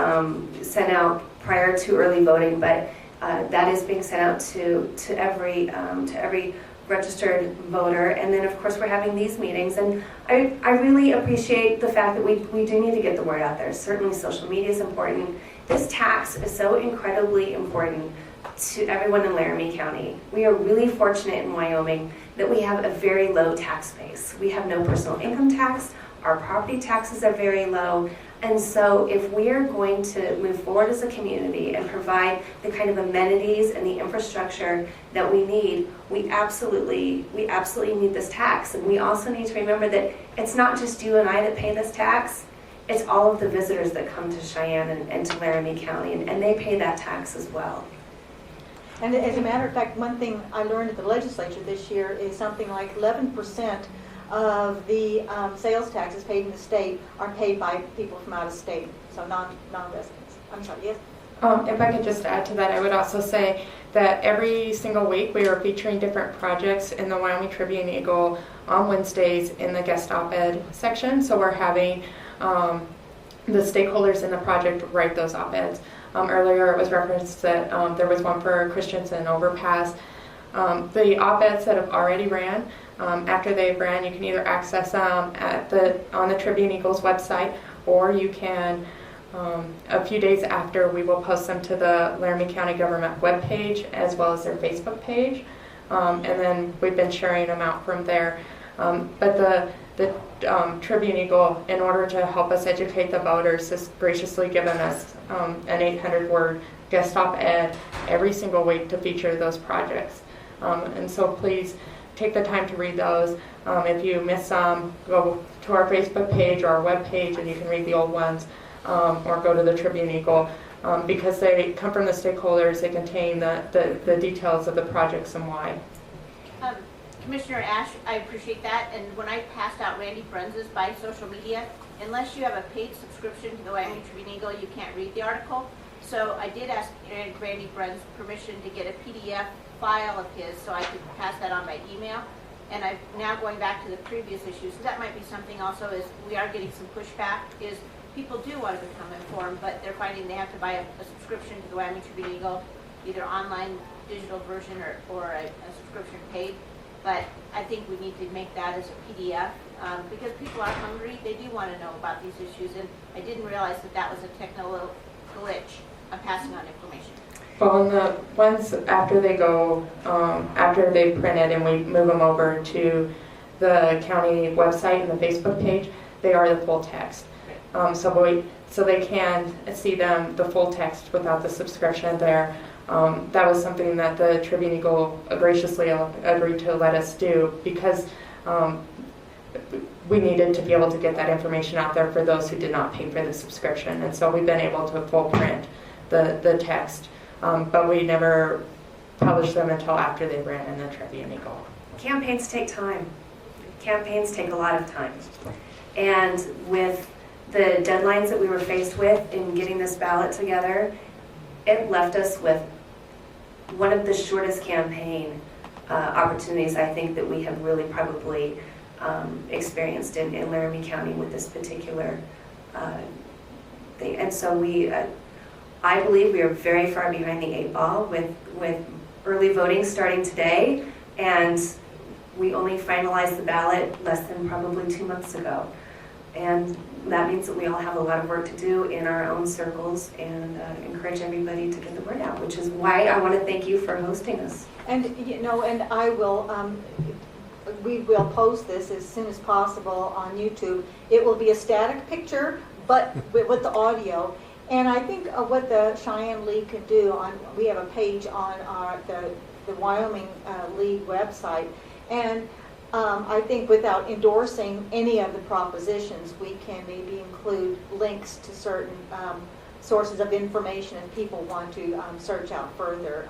sent out prior to early voting, but that is being sent out to every registered voter. And then of course we're having these meetings, and I really appreciate the fact that we do need to get the word out there. Certainly social media is important. This tax is so incredibly important to everyone in Laramie County. We are really fortunate in Wyoming that we have a very low tax base. We have no personal income tax. Our property taxes are very low. And so if we are going to move forward as a community and provide the kind of amenities and the infrastructure that we need, we absolutely need this tax. And we also need to remember that it's not just you and I that pay this tax. It's all of the visitors that come to Cheyenne and to Laramie County, and they pay that tax as well. And as a matter of fact, one thing I learned at the legislature this year is something like 11% of the sales taxes paid in the state are paid by people from out of state, so non-residents. I'm sorry, yes? If I could just add to that, I would also say that every single week we are featuring different projects in the Wyoming Tribune Eagle on Wednesdays in the guest op-ed section. So we're having the stakeholders in the project write those op-eds. Earlier it was referenced that there was one for Christensen Overpass. The op-eds that have already ran, after they've ran, you can either access them on the Tribune Eagle's website, or you can, a few days after, we will post them to the Laramie County government webpage as well as their Facebook page. And then we've been sharing them out from there. But the Tribune Eagle, in order to help us educate the voters, has graciously given us an 800-word guest op-ed every single week to feature those projects. And so please take the time to read those. If you miss some, go to our Facebook page or our web page and you can read the old ones, or go to the Tribune Eagle, because they come from the stakeholders. They contain the details of the projects and why. Commissioner Ash, I appreciate that, and when I passed out Randy Bruns's by social media, unless you have a paid subscription to the Wyoming Tribune Eagle, you can't read the article. So I did ask Randy Bruns permission to get a PDF file of his so I could pass that on by email. And I'm now going back to the previous issues. So that might be something also, is we are getting some pushback, is people do want to become informed, but they're finding they have to buy a subscription to the Wyoming Tribune Eagle, either online digital version or a subscription paid, but I think we need to make that as a PDF because people are hungry. They do want to know about these issues, and I didn't realize that that was a technical glitch on passing on information. Well, and the ones after they go, after they've printed and we move them over to the county website and the Facebook page, they are the full text. So they can see them, the full text without the subscription there. That was something that the Tribune Eagle graciously agreed to let us do because we needed to be able to get that information out there for those who did not pay for the subscription. And so we've been able to full print the text, but we never published them until after they ran in the Tribune Eagle. Campaigns take time. Campaigns take a lot of time. And with the deadlines that we were faced with in getting this ballot together, it left us with one of the shortest campaign opportunities I think that we have really probably experienced in Laramie County with this particular thing. And so I believe we are very far behind the 8 ball with early voting starting today, and we only finalized the ballot less than probably 2 months ago. And that means that we all have a lot of work to do in our own circles and encourage everybody to get the word out, which is why I want to thank you for hosting us. And, and I will, we will post this as soon as possible on YouTube. It will be a static picture, but with the audio. And I think what the Cheyenne League could do, we have a page on the Wyoming League website, and I think without endorsing any of the propositions, we can maybe include links to certain sources of information if people want to search out further.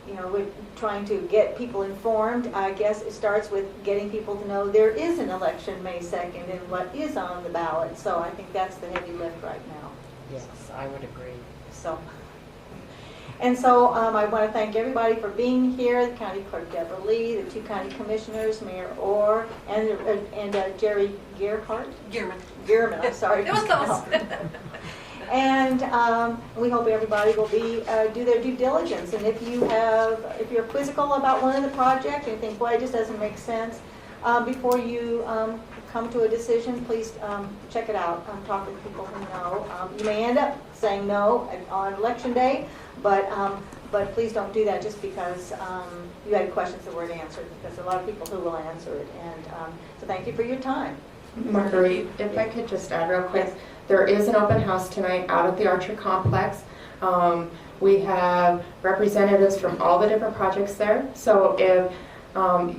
We're trying to get people informed. I guess it starts with getting people to know there is an election May 2nd and what is on the ballot. So I think that's the heavy lift right now. Yes, I would agree. So I want to thank everybody for being here, the County Clerk Deborah Lee, the 2 county commissioners, Mayor Orr, and Jerrie Gherman, I'm sorry. It was close. And we hope everybody will do their due diligence. And if you're quizzical about one of the projects and you think, boy, it just doesn't make sense, before you come to a decision, please check it out. Talk to people who know. You may end up saying no on election day, but please don't do that just because you had questions that weren't answered, because there are a lot of people who will answer it. And so thank you for your time. Marguerite, if I could just add real quick, there is an open house tonight out at the Archer Complex. We have representatives from all the different projects there. So if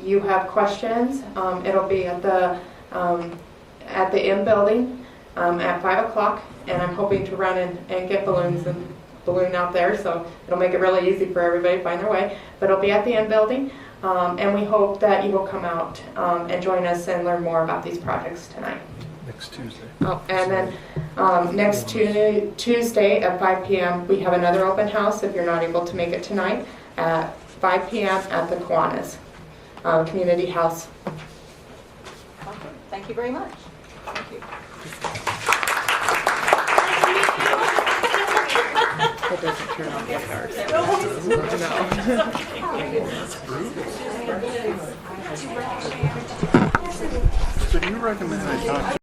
you have questions, it'll be at the M building at 5 o'clock, and I'm hoping to run and get balloons and balloon out there, so it'll make it really easy for everybody to find their way. But it'll be at the M building, and we hope that you will come out and join us and learn more about these projects tonight. Next Tuesday. Oh, and then next Tuesday at 5 p.m. we have another open house if you're not able to make it tonight at 5 p.m. at the Kiwanis Community House. Okay. Thank you very much. Thank you. It doesn't turn on the cars. No. So do you recommend I talk